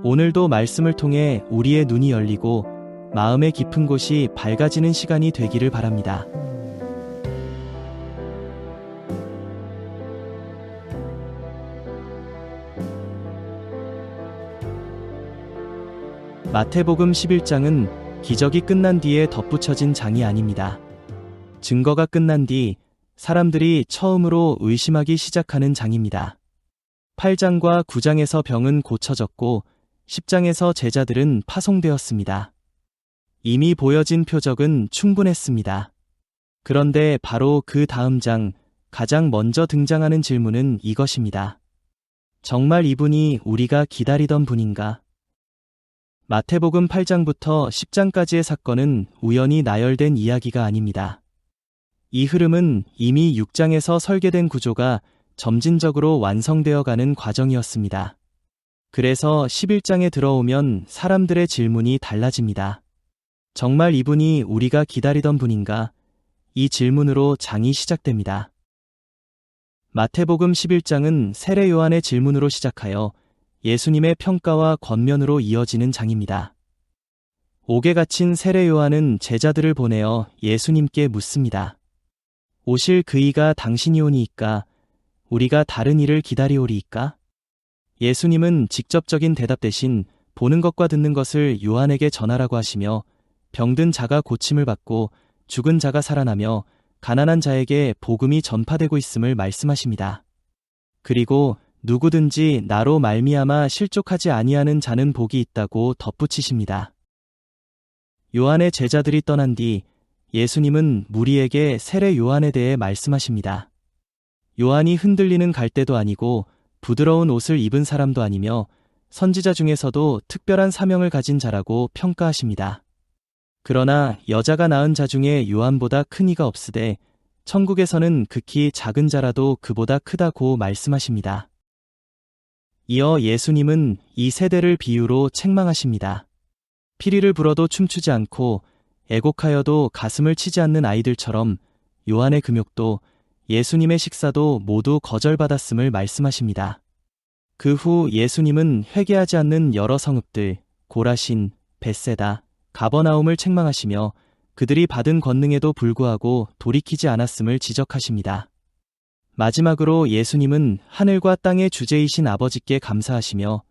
오늘도 말씀을 통해 우리의 눈이 열리고 마음의 깊은 곳이 밝아지는 시간이 되기를 바랍니다. 마태복음 11장은 기적이 끝난 뒤에 덧붙여진 장이 아닙니다. 증거가 끝난 뒤 사람들이 처음으로 의심하기 시작하는 장입니다. 8장과 9장에서 병은 고쳐졌고 10장에서 제자들은 파송되었습니다. 이미 보여진 표적은 충분했습니다. 그런데 바로 그 다음 장, 가장 먼저 등장하는 질문은 이것입니다. 정말 이분이 우리가 기다리던 분인가? 마태복음 8장부터 10장까지의 사건은 우연히 나열된 이야기가 아닙니다. 이 흐름은 이미 6장에서 설계된 구조가 점진적으로 완성되어가는 과정이었습니다. 그래서 11장에 들어오면 사람들의 질문이 달라집니다. 정말 이분이 우리가 기다리던 분인가? 이 질문으로 장이 시작됩니다. 마태복음 11장은 세례 요한의 질문으로 시작하여 예수님의 평가와 권면으로 이어지는 장입니다. 옥에 갇힌 세례 요한은 제자들을 보내어 예수님께 묻습니다. 오실 그이가 당신이 오니이까? 우리가 다른 이를 기다리오리이까? 예수님은 직접적인 대답 대신 보는 것과 듣는 것을 요한에게 전하라고 하시며 병든 자가 고침을 받고 죽은 자가 살아나며 가난한 자에게 복음이 전파되고 있음을 말씀하십니다. 그리고 누구든지 나로 말미암아 실족하지 아니하는 자는 복이 있다고 덧붙이십니다. 요한의 제자들이 떠난 뒤 예수님은 무리에게 세례 요한에 대해 말씀하십니다. 요한이 흔들리는 갈대도 아니고 부드러운 옷을 입은 사람도 아니며 선지자 중에서도 특별한 사명을 가진 자라고 평가하십니다. 그러나 여자가 낳은 자 중에 요한보다 큰 이가 없으되 천국에서는 극히 작은 자라도 그보다 크다고 말씀하십니다. 이어 예수님은 이 세대를 비유로 책망하십니다. 피리를 불어도 춤추지 않고 애곡하여도 가슴을 치지 않는 아이들처럼 요한의 금욕도 예수님의 식사도 모두 거절받았음을 말씀하십니다. 그 후 예수님은 회개하지 않는 여러 성읍들, 고라신, 벳세다, 가버나움을 책망하시며 그들이 받은 권능에도 불구하고 돌이키지 않았음을 지적하십니다. 마지막으로 예수님은 하늘과 땅의 주제이신 아버지께 감사하시며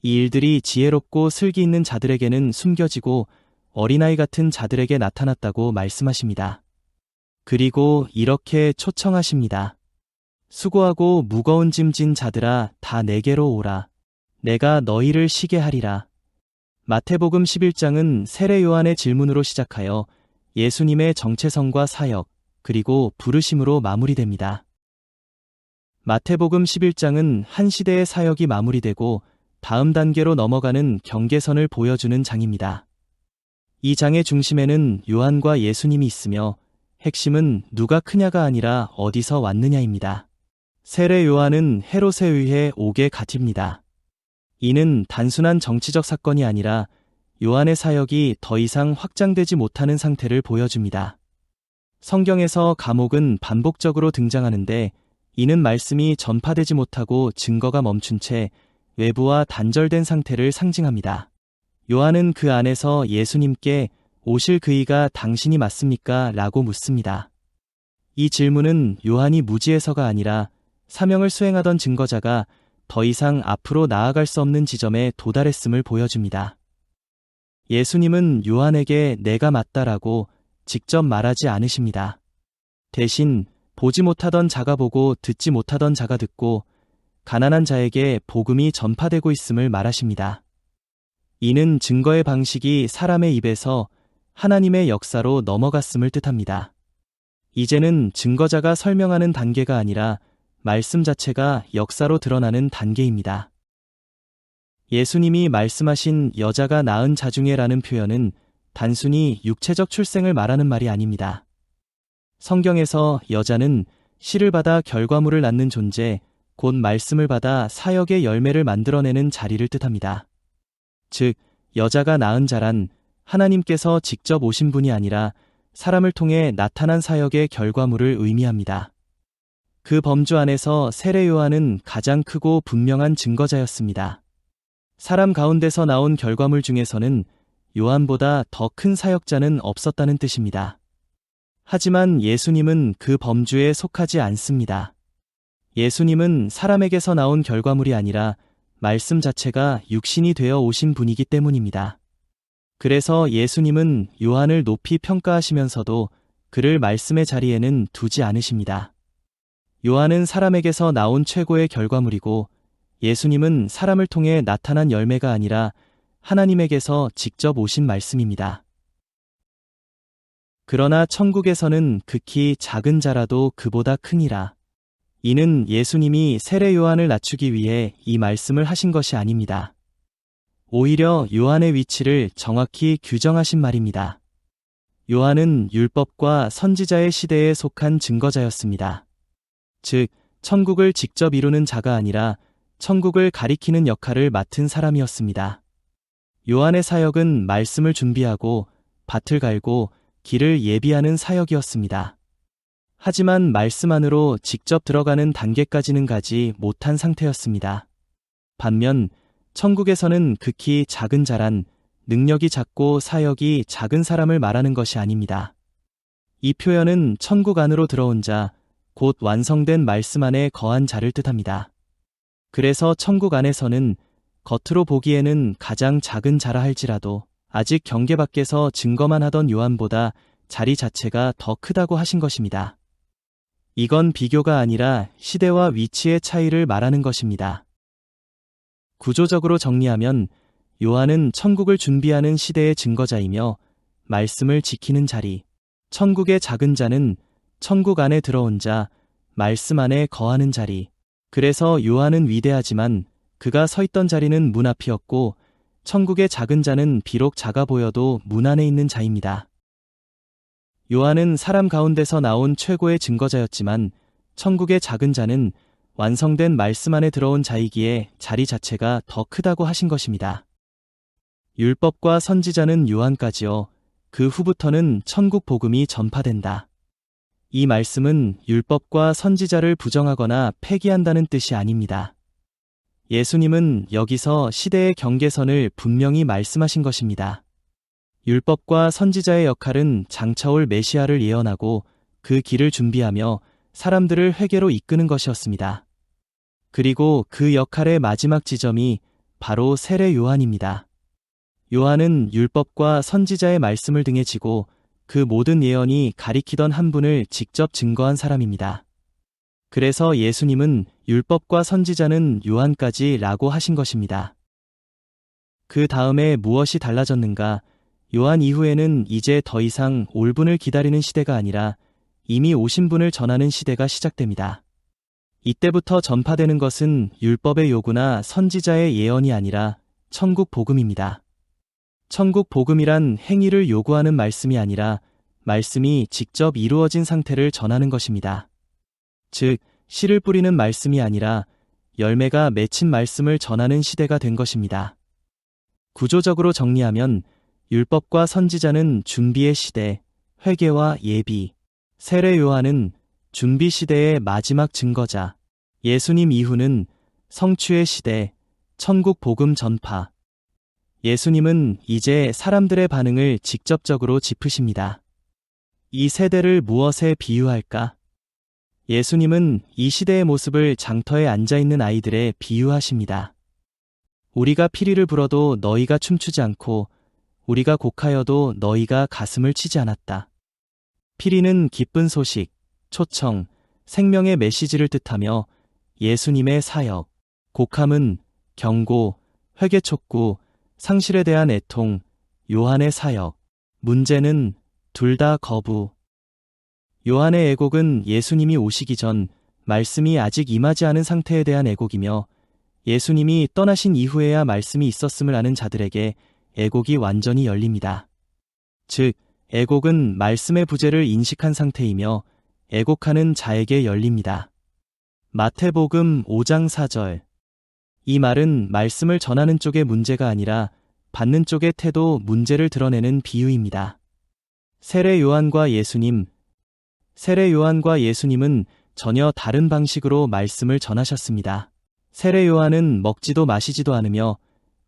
이 일들이 지혜롭고 슬기 있는 자들에게는 숨겨지고 어린아이 같은 자들에게 나타났다고 말씀하십니다. 그리고 이렇게 초청하십니다. 수고하고 무거운 짐 진 자들아 다 내게로 오라. 내가 너희를 쉬게 하리라. 마태복음 11장은 세례 요한의 질문으로 시작하여 예수님의 정체성과 사역, 그리고 부르심으로 마무리됩니다. 마태복음 11장은 한 시대의 사역이 마무리되고 다음 단계로 넘어가는 경계선을 보여주는 장입니다. 이 장의 중심에는 요한과 예수님이 있으며 핵심은 누가 크냐가 아니라 어디서 왔느냐입니다. 세례 요한은 헤롯에 의해 옥에 갇힙니다. 이는 단순한 정치적 사건이 아니라 요한의 사역이 더 이상 확장되지 못하는 상태를 보여줍니다. 성경에서 감옥은 반복적으로 등장하는데 이는 말씀이 전파되지 못하고 증거가 멈춘 채 외부와 단절된 상태를 상징합니다. 요한은 그 안에서 예수님께 오실 그이가 당신이 맞습니까? 라고 묻습니다. 이 질문은 요한이 무지해서가 아니라 사명을 수행하던 증거자가 더 이상 앞으로 나아갈 수 없는 지점에 도달했음을 보여줍니다. 예수님은 요한에게 내가 맞다라고 직접 말하지 않으십니다. 대신 보지 못하던 자가 보고 듣지 못하던 자가 듣고 가난한 자에게 복음이 전파되고 있음을 말하십니다. 이는 증거의 방식이 사람의 입에서 하나님의 역사로 넘어갔음을 뜻합니다. 이제는 증거자가 설명하는 단계가 아니라 말씀 자체가 역사로 드러나는 단계입니다. 예수님이 말씀하신 여자가 낳은 자 중에라는 표현은 단순히 육체적 출생을 말하는 말이 아닙니다. 성경에서 여자는 씨를 받아 결과물을 낳는 존재, 곧 말씀을 받아 사역의 열매를 만들어내는 자리를 뜻합니다. 즉, 여자가 낳은 자란 하나님께서 직접 오신 분이 아니라 사람을 통해 나타난 사역의 결과물을 의미합니다. 그 범주 안에서 세례 요한은 가장 크고 분명한 증거자였습니다. 사람 가운데서 나온 결과물 중에서는 요한보다 더 큰 사역자는 없었다는 뜻입니다. 하지만 예수님은 그 범주에 속하지 않습니다. 예수님은 사람에게서 나온 결과물이 아니라 말씀 자체가 육신이 되어 오신 분이기 때문입니다. 그래서 예수님은 요한을 높이 평가하시면서도 그를 말씀의 자리에는 두지 않으십니다. 요한은 사람에게서 나온 최고의 결과물이고 예수님은 사람을 통해 나타난 열매가 아니라 하나님에게서 직접 오신 말씀입니다. 그러나 천국에서는 극히 작은 자라도 그보다 크니라. 이는 예수님이 세례 요한을 낮추기 위해 이 말씀을 하신 것이 아닙니다. 오히려 요한의 위치를 정확히 규정하신 말입니다. 요한은 율법과 선지자의 시대에 속한 증거자였습니다. 즉, 천국을 직접 이루는 자가 아니라 천국을 가리키는 역할을 맡은 사람이었습니다. 요한의 사역은 말씀을 준비하고 밭을 갈고 길을 예비하는 사역이었습니다. 하지만 말씀 안으로 직접 들어가는 단계까지는 가지 못한 상태였습니다. 반면 천국에서는 극히 작은 자란 능력이 작고 사역이 작은 사람을 말하는 것이 아닙니다. 이 표현은 천국 안으로 들어온 자, 곧 완성된 말씀 안에 거한 자를 뜻합니다. 그래서 천국 안에서는 겉으로 보기에는 가장 작은 자라 할지라도 아직 경계 밖에서 증거만 하던 요한보다 자리 자체가 더 크다고 하신 것입니다. 이건 비교가 아니라 시대와 위치의 차이를 말하는 것입니다. 구조적으로 정리하면 요한은 천국을 준비하는 시대의 증거자이며 말씀을 지키는 자리, 천국의 작은 자는 천국 안에 들어온 자, 말씀 안에 거하는 자리. 그래서 요한은 위대하지만 그가 서 있던 자리는 문 앞이었고 천국의 작은 자는 비록 작아 보여도 문 안에 있는 자입니다. 요한은 사람 가운데서 나온 최고의 증거자였지만 천국의 작은 자는 완성된 말씀 안에 들어온 자이기에 자리 자체가 더 크다고 하신 것입니다. 율법과 선지자는 요한까지요. 그 후부터는 천국 복음이 전파된다. 이 말씀은 율법과 선지자를 부정하거나 폐기한다는 뜻이 아닙니다. 예수님은 여기서 시대의 경계선을 분명히 말씀하신 것입니다. 율법과 선지자의 역할은 장차올 메시아를 예언하고 그 길을 준비하며 사람들을 회개로 이끄는 것이었습니다. 그리고 그 역할의 마지막 지점이 바로 세례 요한입니다. 요한은 율법과 선지자의 말씀을 등에 지고 그 모든 예언이 가리키던 한 분을 직접 증거한 사람입니다. 그래서 예수님은 율법과 선지자는 요한까지 라고 하신 것입니다. 그 다음에 무엇이 달라졌는가? 요한 이후에는 이제 더 이상 올 분을 기다리는 시대가 아니라 이미 오신 분을 전하는 시대가 시작됩니다. 이때부터 전파되는 것은 율법의 요구나 선지자의 예언이 아니라 천국 복음입니다. 천국 복음이란 행위를 요구하는 말씀이 아니라 말씀이 직접 이루어진 상태를 전하는 것입니다. 즉, 씨를 뿌리는 말씀이 아니라 열매가 맺힌 말씀을 전하는 시대가 된 것입니다. 구조적으로 정리하면 율법과 선지자는 준비의 시대, 회개와 예비, 세례 요한은 준비 시대의 마지막 증거자, 예수님 이후는 성취의 시대, 천국 복음 전파. 예수님은 이제 사람들의 반응을 직접적으로 짚으십니다. 이 세대를 무엇에 비유할까? 예수님은 이 시대의 모습을 장터에 앉아있는 아이들에 비유하십니다. 우리가 피리를 불어도 너희가 춤추지 않고 우리가 곡하여도 너희가 가슴을 치지 않았다. 피리는 기쁜 소식, 초청, 생명의 메시지를 뜻하며 예수님의 사역, 곡함은 경고, 회개 촉구, 상실에 대한 애통, 요한의 사역, 문제는 둘 다 거부. 요한의 애곡은 예수님이 오시기 전 말씀이 아직 임하지 않은 상태에 대한 애곡이며 예수님이 떠나신 이후에야 말씀이 있었음을 아는 자들에게 애곡이 완전히 열립니다. 즉, 애곡은 말씀의 부재를 인식한 상태이며 애곡하는 자에게 열립니다. 마태복음 5장 4절. 이 말은 말씀을 전하는 쪽의 문제가 아니라 받는 쪽의 태도 문제를 드러내는 비유입니다. 세례 요한과 예수님. 세례 요한과 예수님은 전혀 다른 방식으로 말씀을 전하셨습니다. 세례 요한은 먹지도 마시지도 않으며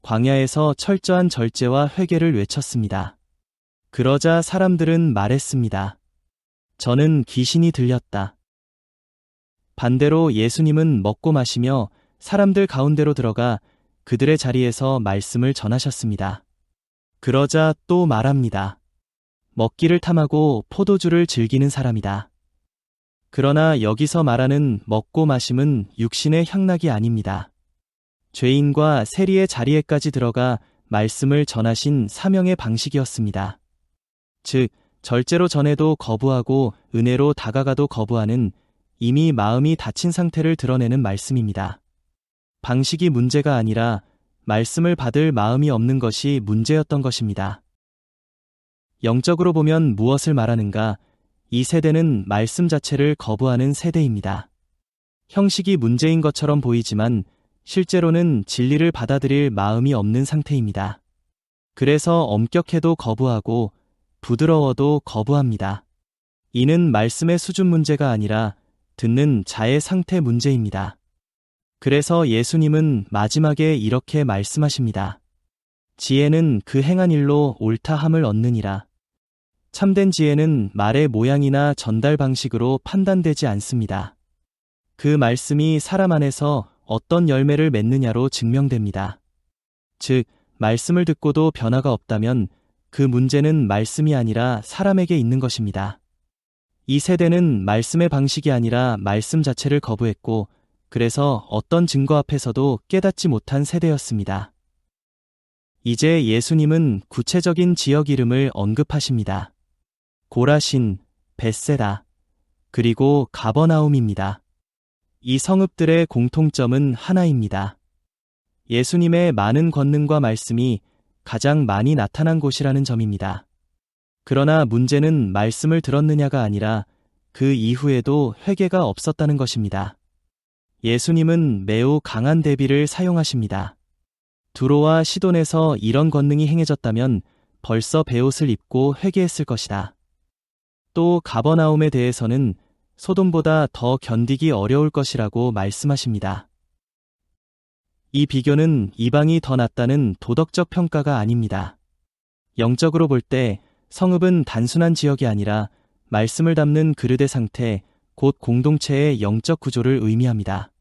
광야에서 철저한 절제와 회개를 외쳤습니다. 그러자 사람들은 말했습니다. 저는 귀신이 들렸다. 반대로 예수님은 먹고 마시며 사람들 가운데로 들어가 그들의 자리에서 말씀을 전하셨습니다. 그러자 또 말합니다. 먹기를 탐하고 포도주를 즐기는 사람이다. 그러나 여기서 말하는 먹고 마심은 육신의 향락이 아닙니다. 죄인과 세리의 자리에까지 들어가 말씀을 전하신 사명의 방식이었습니다. 즉, 절제로 전해도 거부하고 은혜로 다가가도 거부하는 이미 마음이 닫힌 상태를 드러내는 말씀입니다. 방식이 문제가 아니라 말씀을 받을 마음이 없는 것이 문제였던 것입니다. 영적으로 보면 무엇을 말하는가? 이 세대는 말씀 자체를 거부하는 세대입니다. 형식이 문제인 것처럼 보이지만 실제로는 진리를 받아들일 마음이 없는 상태입니다. 그래서 엄격해도 거부하고 부드러워도 거부합니다. 이는 말씀의 수준 문제가 아니라 듣는 자의 상태 문제입니다. 그래서 예수님은 마지막에 이렇게 말씀하십니다. 지혜는 그 행한 일로 옳다함을 얻느니라. 참된 지혜는 말의 모양이나 전달 방식으로 판단되지 않습니다. 그 말씀이 사람 안에서 어떤 열매를 맺느냐로 증명됩니다. 즉, 말씀을 듣고도 변화가 없다면 그 문제는 말씀이 아니라 사람에게 있는 것입니다. 이 세대는 말씀의 방식이 아니라 말씀 자체를 거부했고, 그래서 어떤 증거 앞에서도 깨닫지 못한 세대였습니다. 이제 예수님은 구체적인 지역 이름을 언급하십니다. 고라신, 벳세다, 그리고 가버나움입니다. 이 성읍들의 공통점은 하나입니다. 예수님의 많은 권능과 말씀이 가장 많이 나타난 곳이라는 점입니다. 그러나 문제는 말씀을 들었느냐가 아니라 그 이후에도 회개가 없었다는 것입니다. 예수님은 매우 강한 대비를 사용하십니다. 두로와 시돈에서 이런 권능이 행해졌다면 벌써 베옷을 입고 회개했을 것이다. 또 가버나움에 대해서는 소돔보다 더 견디기 어려울 것이라고 말씀하십니다. 이 비교는 이방이 더 낫다는 도덕적 평가가 아닙니다. 영적으로 볼 때 성읍은 단순한 지역이 아니라 말씀을 담는 그릇의 상태, 곧 공동체의 영적 구조를 의미합니다.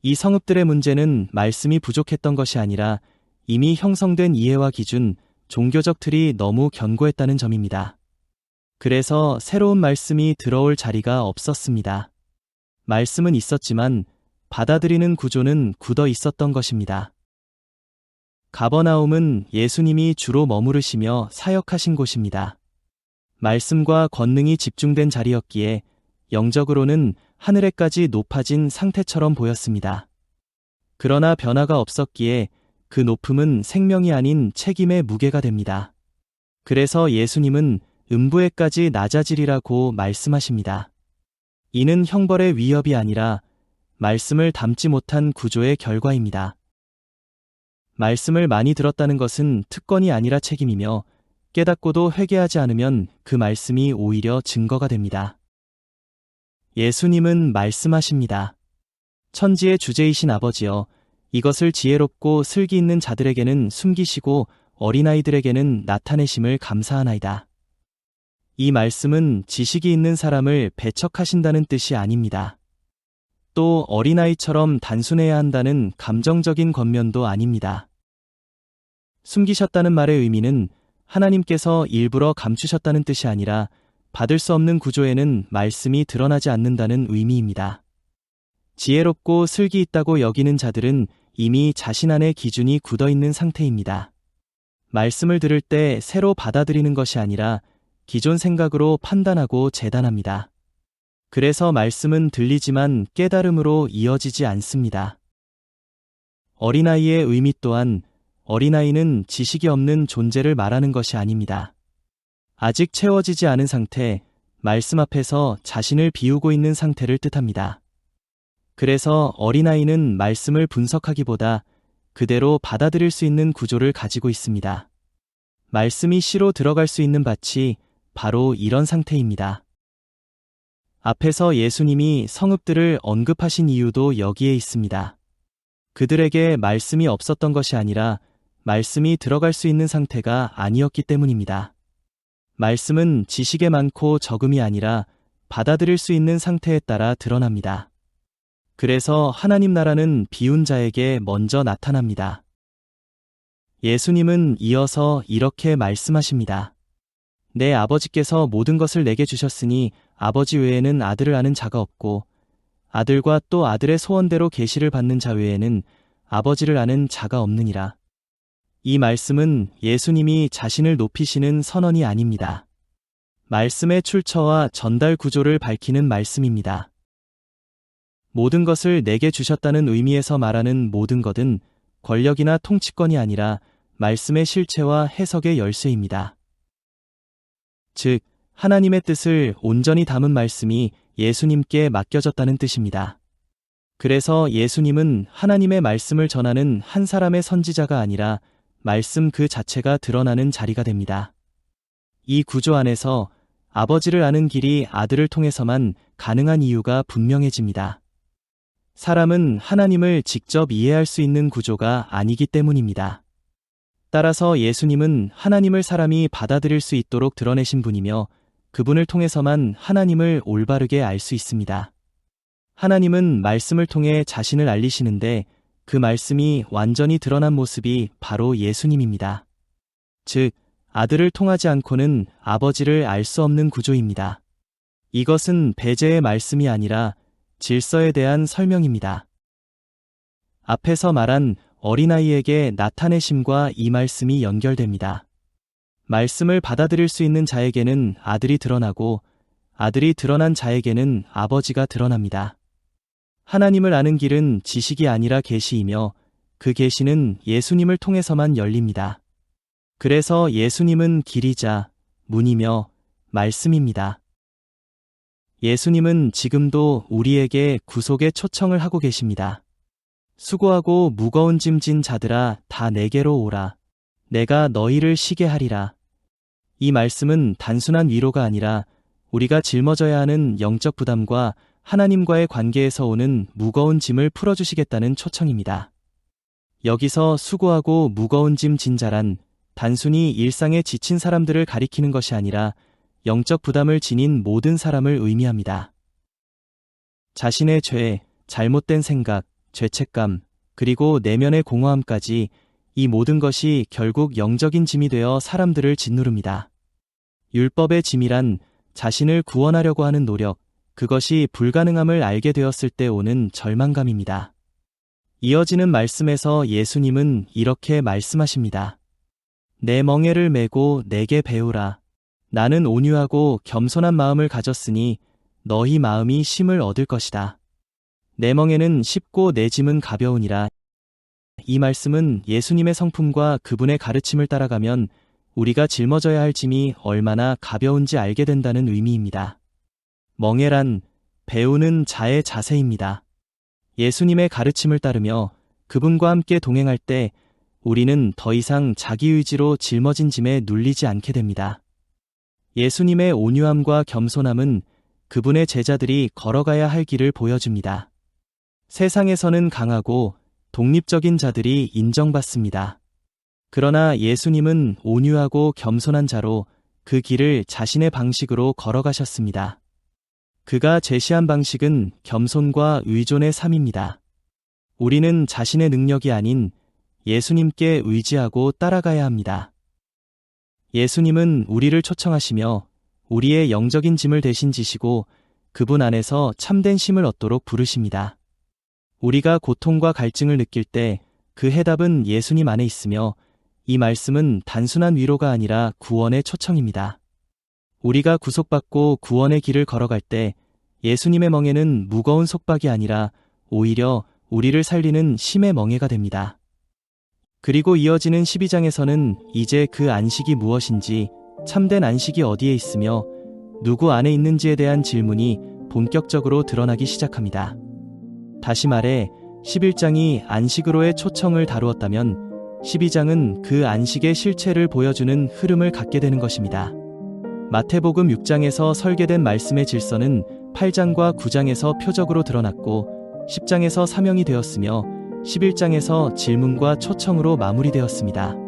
이 성읍들의 문제는 말씀이 부족했던 것이 아니라 이미 형성된 이해와 기준, 종교적 틀이 너무 견고했다는 점입니다. 그래서 새로운 말씀이 들어올 자리가 없었습니다. 말씀은 있었지만 받아들이는 구조는 굳어 있었던 것입니다. 가버나움은 예수님이 주로 머무르시며 사역하신 곳입니다. 말씀과 권능이 집중된 자리였기에 영적으로는 하늘에까지 높아진 상태처럼 보였습니다. 그러나 변화가 없었기에 그 높음은 생명이 아닌 책임의 무게가 됩니다. 그래서 예수님은 음부에까지 낮아지리라고 말씀하십니다. 이는 형벌의 위협이 아니라 말씀을 담지 못한 구조의 결과입니다. 말씀을 많이 들었다는 것은 특권이 아니라 책임이며 깨닫고도 회개하지 않으면 그 말씀이 오히려 증거가 됩니다. 예수님은 말씀하십니다. 천지의 주제이신 아버지여, 이것을 지혜롭고 슬기 있는 자들에게는 숨기시고 어린아이들에게는 나타내심을 감사하나이다. 이 말씀은 지식이 있는 사람을 배척하신다는 뜻이 아닙니다. 또 어린아이처럼 단순해야 한다는 감정적인 권면도 아닙니다. 숨기셨다는 말의 의미는 하나님께서 일부러 감추셨다는 뜻이 아니라 받을 수 없는 구조에는 말씀이 드러나지 않는다는 의미입니다. 지혜롭고 슬기 있다고 여기는 자들은 이미 자신 안에 기준이 굳어있는 상태입니다. 말씀을 들을 때 새로 받아들이는 것이 아니라 기존 생각으로 판단하고 재단합니다. 그래서 말씀은 들리지만 깨달음으로 이어지지 않습니다. 어린아이의 의미 또한 어린아이는 지식이 없는 존재를 말하는 것이 아닙니다. 아직 채워지지 않은 상태, 말씀 앞에서 자신을 비우고 있는 상태를 뜻합니다. 그래서 어린아이는 말씀을 분석하기보다 그대로 받아들일 수 있는 구조를 가지고 있습니다. 말씀이 씨로 들어갈 수 있는 밭이 바로 이런 상태입니다. 앞에서 예수님이 성읍들을 언급하신 이유도 여기에 있습니다. 그들에게 말씀이 없었던 것이 아니라 말씀이 들어갈 수 있는 상태가 아니었기 때문입니다. 말씀은 지식에 많고 적음이 아니라 받아들일 수 있는 상태에 따라 드러납니다. 그래서 하나님 나라는 비운 자에게 먼저 나타납니다. 예수님은 이어서 이렇게 말씀하십니다. 내 아버지께서 모든 것을 내게 주셨으니 아버지 외에는 아들을 아는 자가 없고 아들과 또 아들의 소원대로 계시를 받는 자 외에는 아버지를 아는 자가 없느니라. 이 말씀은 예수님이 자신을 높이시는 선언이 아닙니다. 말씀의 출처와 전달 구조를 밝히는 말씀입니다. 모든 것을 내게 주셨다는 의미에서 말하는 모든 것은 권력이나 통치권이 아니라 말씀의 실체와 해석의 열쇠입니다. 즉, 하나님의 뜻을 온전히 담은 말씀이 예수님께 맡겨졌다는 뜻입니다. 그래서 예수님은 하나님의 말씀을 전하는 한 사람의 선지자가 아니라 말씀 그 자체가 드러나는 자리가 됩니다. 이 구조 안에서 아버지를 아는 길이 아들을 통해서만 가능한 이유가 분명해집니다. 사람은 하나님을 직접 이해할 수 있는 구조가 아니기 때문입니다. 따라서 예수님은 하나님을 사람이 받아들일 수 있도록 드러내신 분이며 그분을 통해서만 하나님을 올바르게 알 수 있습니다. 하나님은 말씀을 통해 자신을 알리시는데 그 말씀이 완전히 드러난 모습이 바로 예수님입니다. 즉, 아들을 통하지 않고는 아버지를 알 수 없는 구조입니다. 이것은 배제의 말씀이 아니라 질서에 대한 설명입니다. 앞에서 말한 어린아이에게 나타내심과 이 말씀이 연결됩니다. 말씀을 받아들일 수 있는 자에게는 아들이 드러나고 아들이 드러난 자에게는 아버지가 드러납니다. 하나님을 아는 길은 지식이 아니라 계시이며 그 계시는 예수님을 통해서만 열립니다. 그래서 예수님은 길이자 문이며 말씀입니다. 예수님은 지금도 우리에게 구속의 초청을 하고 계십니다. 수고하고 무거운 짐 진 자들아 다 내게로 오라. 내가 너희를 쉬게 하리라. 이 말씀은 단순한 위로가 아니라 우리가 짊어져야 하는 영적 부담과 하나님과의 관계에서 오는 무거운 짐을 풀어주시겠다는 초청입니다. 여기서 수고하고 무거운 짐 진 자란 단순히 일상에 지친 사람들을 가리키는 것이 아니라 영적 부담을 지닌 모든 사람을 의미합니다. 자신의 죄, 잘못된 생각, 죄책감, 그리고 내면의 공허함까지 이 모든 것이 결국 영적인 짐이 되어 사람들을 짓누릅니다. 율법의 짐이란 자신을 구원하려고 하는 노력, 그것이 불가능함을 알게 되었을 때 오는 절망감입니다. 이어지는 말씀에서 예수님은 이렇게 말씀하십니다. 내 멍에를 메고 내게 배우라. 나는 온유하고 겸손한 마음을 가졌으니 너희 마음이 쉼을 얻을 것이다. 내 멍에는 쉽고 내 짐은 가벼우니라. 이 말씀은 예수님의 성품과 그분의 가르침을 따라가면 우리가 짊어져야 할 짐이 얼마나 가벼운지 알게 된다는 의미입니다. 멍에란 배우는 자의 자세입니다. 예수님의 가르침을 따르며 그분과 함께 동행할 때 우리는 더 이상 자기 의지로 짊어진 짐에 눌리지 않게 됩니다. 예수님의 온유함과 겸손함은 그분의 제자들이 걸어가야 할 길을 보여줍니다. 세상에서는 강하고 독립적인 자들이 인정받습니다. 그러나 예수님은 온유하고 겸손한 자로 그 길을 자신의 방식으로 걸어가셨습니다. 그가 제시한 방식은 겸손과 의존의 삶입니다. 우리는 자신의 능력이 아닌 예수님께 의지하고 따라가야 합니다. 예수님은 우리를 초청하시며 우리의 영적인 짐을 대신 지시고 그분 안에서 참된 쉼을 얻도록 부르십니다. 우리가 고통과 갈증을 느낄 때 그 해답은 예수님 안에 있으며 이 말씀은 단순한 위로가 아니라 구원의 초청입니다. 우리가 구속받고 구원의 길을 걸어갈 때 예수님의 멍에는 무거운 속박이 아니라 오히려 우리를 살리는 쉼의 멍에가 됩니다. 그리고 이어지는 12장에서는 이제 그 안식이 무엇인지, 참된 안식이 어디에 있으며 누구 안에 있는지에 대한 질문이 본격적으로 드러나기 시작합니다. 다시 말해 11장이 안식으로의 초청을 다루었다면 12장은 그 안식의 실체를 보여주는 흐름을 갖게 되는 것입니다. 마태복음 6장에서 설계된 말씀의 질서는 8장과 9장에서 표적으로 드러났고 10장에서 사명이 되었으며 11장에서 질문과 초청으로 마무리되었습니다.